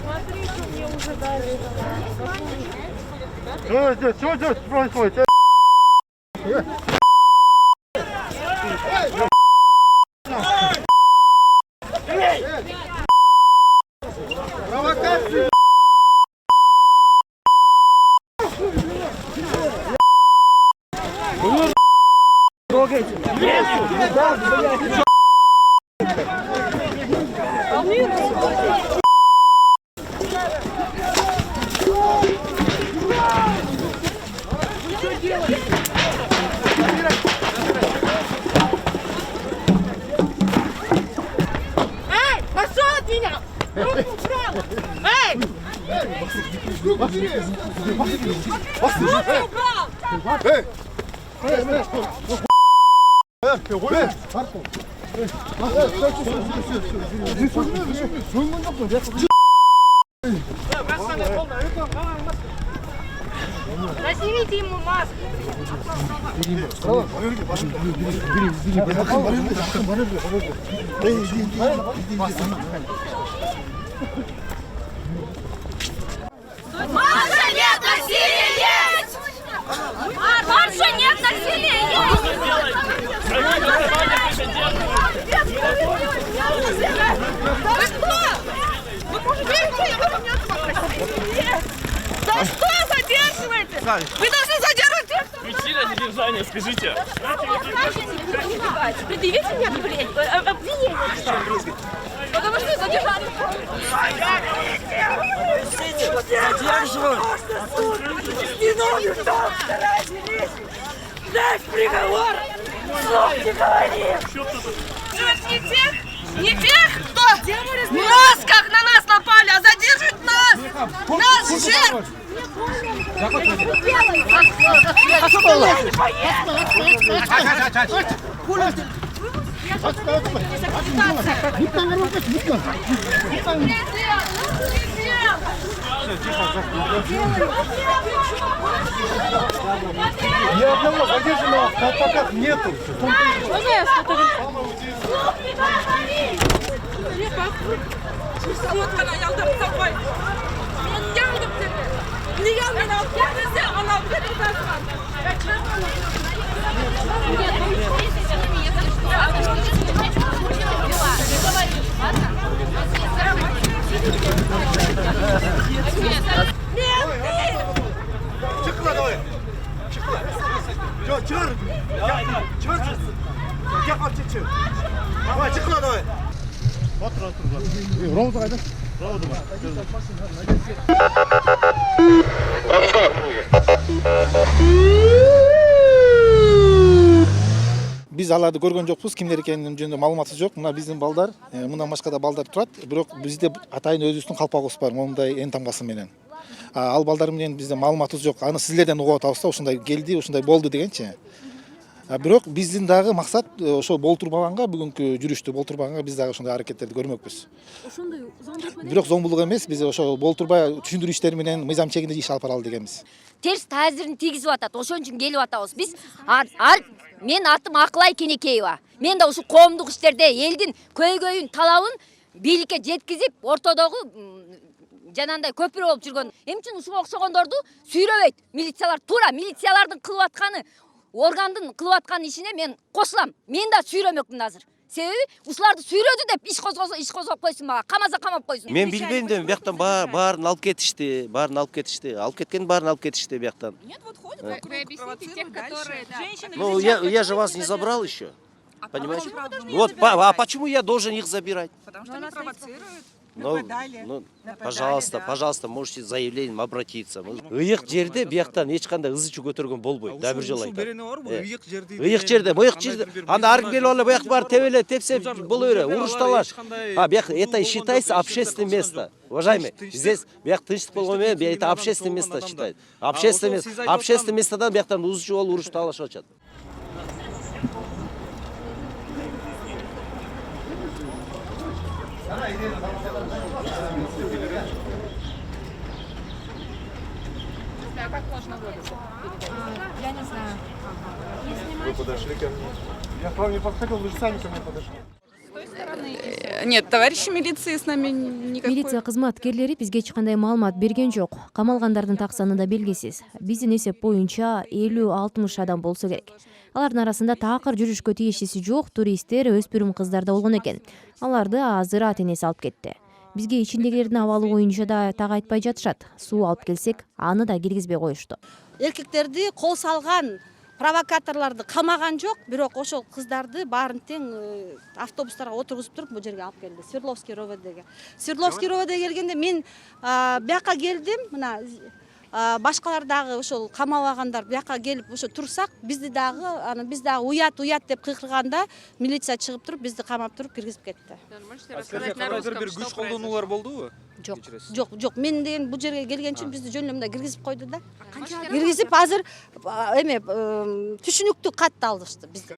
Смотри, что мне уже дали. Что здесь происходит? Провокация! Трогайте! Эй, пошел от меня! Руку вправо! Эй! Руку Снимите ему маску. Марша нет, насилия есть! Марша нет, насилия есть! Да что? Вы можете Да что задерживаете? Вы должны задерживать тех, кто... Причина задержания, скажите. Предъявите мне обвинение. Потому что задержали. Задерживают! Виновен там! Дай приговор! Слов не говори! Не тех, кто в масках на нас напали, а задержит нас! Нас жертв! Ни одного задержанного в колпаках нету. Çıkla давай. Çıkla. Çıkar. Çıkar. Yapma çık. Давай, çıkla давай. Otur otur. Ровно кайда? Ровно. Биз аларды көргөн жокпуз, кимдер экенин жөнүндө маалыматыбыз жок. Мына биздин балдар, мындан башка да балдар турат. Бирок бизде атайын өзүбүздүн калпагыбыз бар, мондай эн тамгасы менен. Ал балдар менен бизде маалыматыбыз жок. Аны сиздерден угуп атабыз да, ушундай келди, ушундай болду дегенчи. Бирок биздин дагы максат ошо болтурбаганга, бүгүнкү жүрүштү болтурбаганга биз дагы ошондой аракеттерди көрмөкпүз. Ошондой зомбулук менен? Бирок зомбулук эмес, биз ошо болтурбай түшүндүрүү иштери менен мыйзам чегинде иш алып баралы дегенбиз. Терс таасирин тийгизип атат. Ошон үчүн келип атабыз. Биз мен атым Акылай Кенекеева. Мен да ушу коомдук иштерде элдин көйгөйүн, талабын бийликке жеткизип, ортодогу жанандай көпүрө болуп жүргөн. Эмне үчүн ушуга окшогондорду сүйрөбөйт милициялар? Туура милициялардын кылып атканы, органдын кылып аткан ишине мен кошулам. Мен да сүйрөмөкмүн азыр. Себеби ушуларды сүйрөдү деп иш козгоп койсун мага, камаза камап койсун. Мен билбейм да, бияктан баарын алып кетишти, Алып кеткен баарын алып кетишти бияктан. Нет, вот ходят вокруг, провоцируют тех, которые... Женщины... Ну, я же вас не забрал еще. Понимаете? Вот, а почему я должен их забирать? Потому что они провоцируют. Ну, пожалуйста, можете заявлением обратиться. Ыйык жерде бияктан эч кандай ызы чуу көтөргөн болбойт. Да бир жолу айтам. Ыйык жерде, бояк жерде. Анда аркы келип алып бояк бар тебеле, тепсе боло бере, уруш талаш. А бияк это считается общественное место. Уважаемый, здесь бияк тынчтык болгон менен это общественное место считает. Общественное местодан бияктан ызы чуу болуп уруш талашып атышат. Как можно выразить? Я не знаю. Вы подошли ко мне. Я к вам не подходил, вы же сами ко мне подошли. Нет, товарищи милиции с нами никакой. Милиция кызматкерлери бизге эч кандай маалымат берген жок. Камалгандардын так саны да белгисиз. Биздин эсеп боюнча 50-60 адам болсо керек. Алардын арасында такыр жүрүшкө тиешеси жок туристтер, өспүрүм кыздар да болгон экен. Аларды азыр ата-энеси алып кетти. Бизге ичиндегилердин абалы боюнча да так айтпай жатышат. Суу алып келсек, аны да киргизбей коюшту. Эркектерди кол салган провокаторлорду камаган жок, бирок ошол кыздарды баарын тең автобустарга отургузуп туруп бул жерге алып келди. Свердловский РОВДге. Свердловский РОВДге келгенде мен бияка келдим, мына башкалар дагы ошол камалгандар бияка келип ошо турсак, биз дагы уят деп кыйкырганда милиция чыгып туруп бизди камап туруп киргизип кетти. Кандайдыр бир күч колдонуулар болдубу? Жок. Мен деген бул жерге келген үчүн бизди жөн эле мындай киргизип койду да. Киргизип азыр түшүнүктүү катты алышты бизди.